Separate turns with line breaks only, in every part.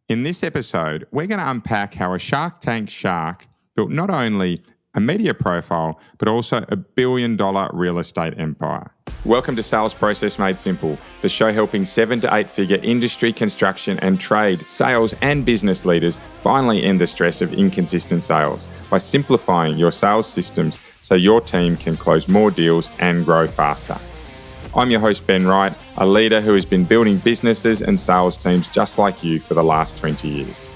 In this episode, we're going to unpack how a Shark Tank shark built not only a media profile, but also a billion-dollar real estate empire. Welcome to Sales Process Made Simple, the show helping 7 to 8 figure industry, construction and trade, sales and business leaders finally end the stress of inconsistent sales by simplifying your sales systems so your team can close more deals and grow faster. I'm your host, Ben Wright, a leader who has been building businesses and sales teams just like you for the last 20 years.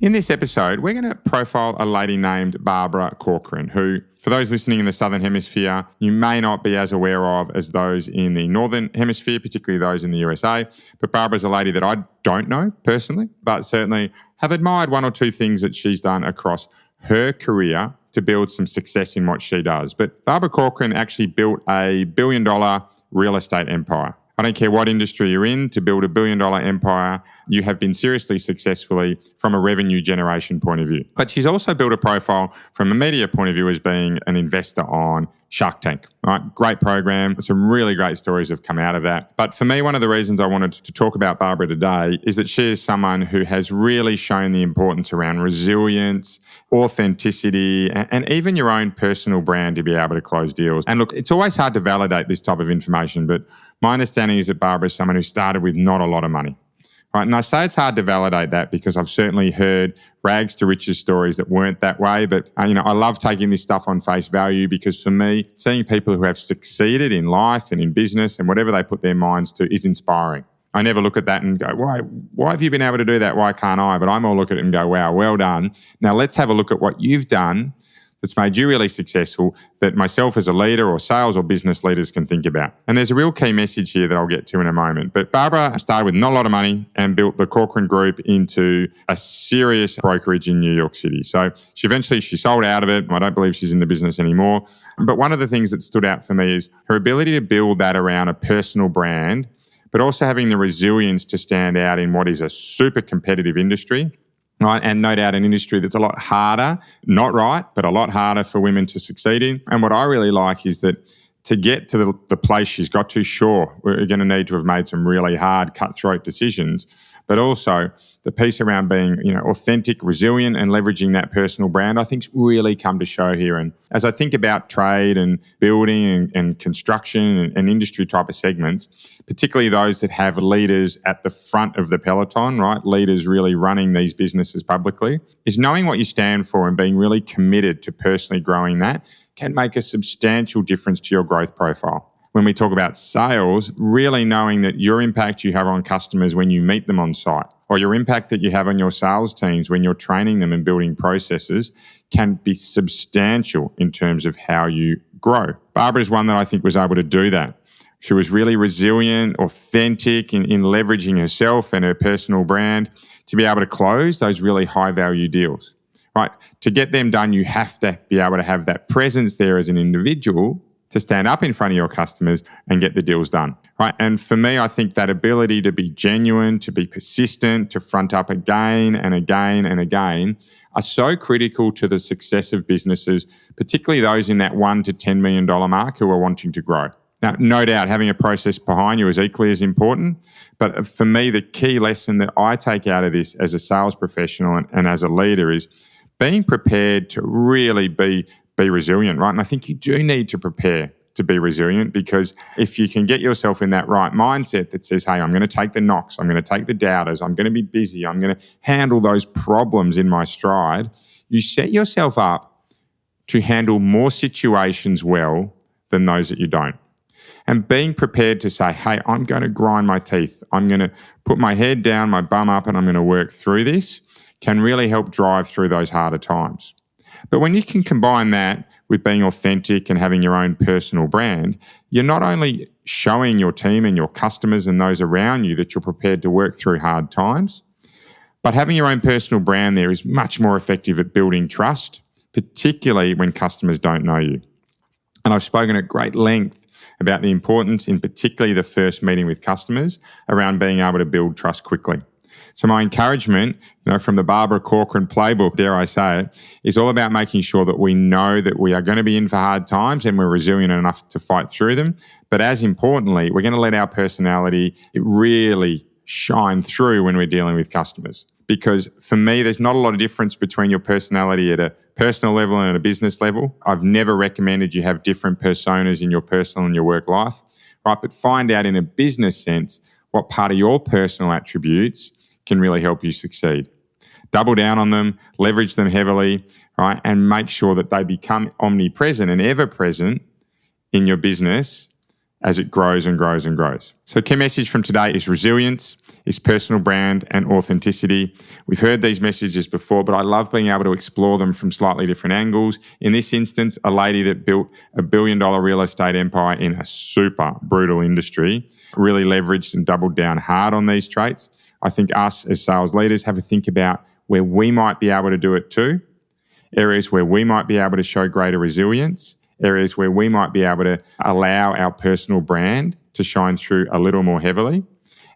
In this episode, we're going to profile a lady named Barbara Corcoran, who, for those listening in the Southern Hemisphere, you may not be as aware of as those in the Northern Hemisphere, particularly those in the USA. But Barbara's a lady that I don't know personally, but certainly have admired one or two things that she's done across her career to build some success in what she does. But Barbara Corcoran actually built a billion-dollar real estate empire. I don't care what industry you're in, to build a billion-dollar empire, you have been seriously successfully from a revenue generation point of view. But she's also built a profile from a media point of view as being an investor on Shark Tank. Right? Great program. Some really great stories have come out of that. But for me, one of the reasons I wanted to talk about Barbara today is that she is someone who has really shown the importance around resilience, authenticity, and even your own personal brand to be able to close deals. And look, it's always hard to validate this type of information, but my understanding is that Barbara is someone who started with not a lot of money. Right, and I say it's hard to validate that because I've certainly heard rags to riches stories that weren't that way. But, I love taking this stuff on face value because for me, seeing people who have succeeded in life and in business and whatever they put their minds to is inspiring. I never look at that and go, why have you been able to do that? Why can't I? But I more look at it and go, wow, well done. Now let's have a look at what you've done that's made you really successful that myself as a leader or sales or business leaders can think about. And there's a real key message here that I'll get to in a moment. But Barbara started with not a lot of money and built the Corcoran Group into a serious brokerage in New York City. So she sold out of it. I don't believe she's in the business anymore. But one of the things that stood out for me is her ability to build that around a personal brand, but also having the resilience to stand out in what is a super competitive industry. Right, and no doubt an industry that's a lot harder, not right, but a lot harder for women to succeed in. And what I really like is that to get to the place she's got to, sure, we're going to need to have made some really hard, cutthroat decisions, but also the piece around being, authentic, resilient and leveraging that personal brand, I think's really come to show here. And as I think about trade and building and construction and industry type of segments, particularly those that have leaders at the front of the peloton, right? Leaders really running these businesses publicly, is knowing what you stand for and being really committed to personally growing that can make a substantial difference to your growth profile. When we talk about sales, really knowing that your impact you have on customers when you meet them on site, or your impact that you have on your sales teams when you're training them and building processes can be substantial in terms of how you grow. Barbara is one that I think was able to do that. She was really resilient, authentic in leveraging herself and her personal brand to be able to close those really high-value deals. Right? To get them done, you have to be able to have that presence there as an individual to stand up in front of your customers and get the deals done, right? And for me, I think that ability to be genuine, to be persistent, to front up again and again and again are so critical to the success of businesses, particularly those in that $1 to $10 million mark who are wanting to grow. Now, no doubt having a process behind you is equally as important, but for me, the key lesson that I take out of this as a sales professional and as a leader is being prepared to really be resilient, right? And I think you do need to prepare to be resilient because if you can get yourself in that right mindset that says, hey, I'm going to take the knocks, I'm going to take the doubters, I'm going to be busy, I'm going to handle those problems in my stride, you set yourself up to handle more situations well than those that you don't. And being prepared to say, hey, I'm going to grind my teeth, I'm going to put my head down, my bum up, and I'm going to work through this can really help drive through those harder times. But when you can combine that with being authentic and having your own personal brand, you're not only showing your team and your customers and those around you that you're prepared to work through hard times, but having your own personal brand there is much more effective at building trust, particularly when customers don't know you. And I've spoken at great length about the importance in particularly the first meeting with customers around being able to build trust quickly. So my encouragement, from the Barbara Corcoran playbook, dare I say it, is all about making sure that we know that we are going to be in for hard times and we're resilient enough to fight through them. But as importantly, we're going to let our personality really shine through when we're dealing with customers. Because for me, there's not a lot of difference between your personality at a personal level and at a business level. I've never recommended you have different personas in your personal and your work life, right? But find out in a business sense what part of your personal attributes can really help you succeed. Double down on them, leverage them heavily, right? And make sure that they become omnipresent and ever present in your business as it grows and grows and grows. So key message from today is resilience, is personal brand and authenticity. We've heard these messages before, but I love being able to explore them from slightly different angles. In this instance, a lady that built a $1 billion real estate empire in a super brutal industry really leveraged and doubled down hard on these traits. I think us as sales leaders have a think about where we might be able to do it too, areas where we might be able to show greater resilience, areas where we might be able to allow our personal brand to shine through a little more heavily,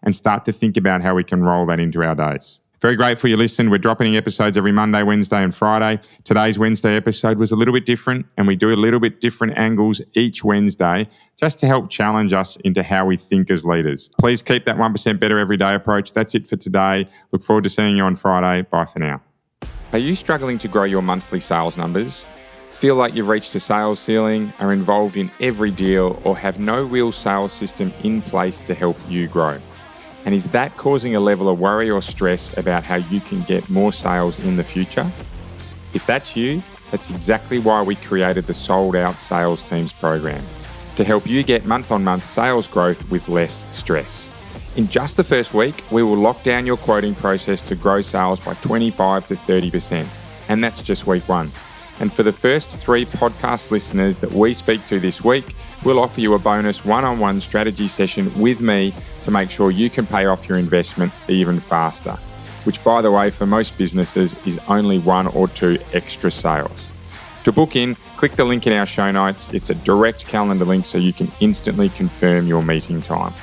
and start to think about how we can roll that into our days. Very grateful you listened. We're dropping episodes every Monday, Wednesday and Friday. Today's Wednesday episode was a little bit different, and we do a little bit different angles each Wednesday just to help challenge us into how we think as leaders. Please keep that 1% better every day approach. That's it for today. Look forward to seeing you on Friday. Bye for now. Are you struggling to grow your monthly sales numbers? Feel like you've reached a sales ceiling, are involved in every deal, or have no real sales system in place to help you grow? And is that causing a level of worry or stress about how you can get more sales in the future? If that's you, that's exactly why we created the Sold Out Sales Teams program, to help you get month-on-month sales growth with less stress. In just the first week, we will lock down your quoting process to grow sales by 25 to 30%. And that's just week one. And for the first 3 podcast listeners that we speak to this week, we'll offer you a bonus one-on-one strategy session with me to make sure you can pay off your investment even faster, which, by the way, for most businesses is only 1 or 2 extra sales. To book in, click the link in our show notes. It's a direct calendar link so you can instantly confirm your meeting time.